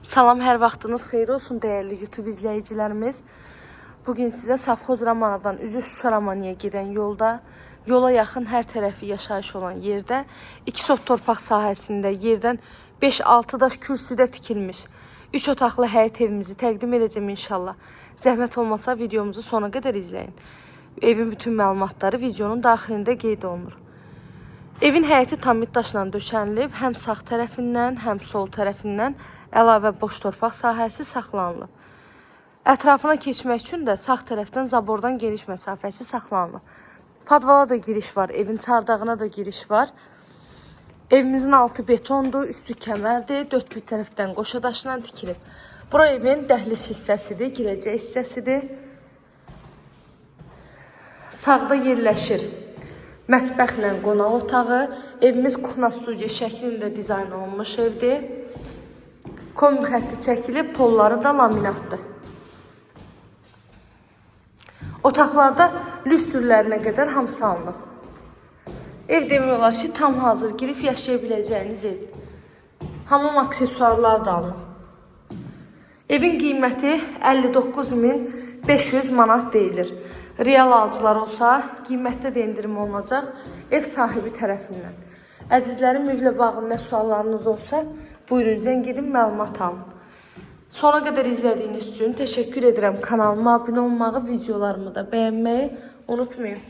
Salam, hər vaxtınız xeyir olsun dəyərli YouTube izləyicilərimiz. Bugün sizə Safxoz Ramanadan üzü Şuşa Ramaniyyə gedən yolda, yola yaxın hər tərəfi yaşayış olan yerdə, 2 sot torpaq sahəsində yerdən 5-6 daş kürsüdə tikilmiş 3 otaqlı həyət evimizi təqdim edəcəm inşallah. Zəhmət olmasa videomuzu sona qədər izləyin. Evin bütün məlumatları videonun daxilində qeyd olunur. Evin həyəti tamit daşla döşənilib, həm sağ tərəfindən, həm sol tərəfindən əlavə boş torpaq sahəsi saxlanılıb. Ətrafına keçmək üçün də sağ tərəfdən zabordan geniş məsafəsi saxlanılıb. Padvala da giriş var, evin çardağına da giriş var. Evimizin altı betondur, üstü kəmərdir, dörd bir tərəfdən qoşa daşla tikilib. Bura evin dəhliz hissəsidir, girəcək hissəsidir. Sağda yerləşir mətbəxlə qonaq otağı. Evimiz kuxna studiya şəklində dizayn olunmuş evdir. Kombi xətti çəkilib, polları da laminatdır. Otaqlarda lüstrlərinə qədər hamısı alınıb. Ev demək olar ki, tam hazır girib yaşaya biləcəyiniz evdir. Hamam aksesuarlar da alınıb. Evin qiyməti 59.500 manat deyilir. Real alıcılar olsa, qiymətdə də endirim olunacaq ev sahibi tərəfindən. Əzizlərim, evlə bağlı nə suallarınız olsa, buyurun, zəng edin, məlumat alın. Sona qədər izlədiyiniz üçün təşəkkür edirəm. Kanalıma abunə olmağı, videolarımı da bəyənməyi unutmayın.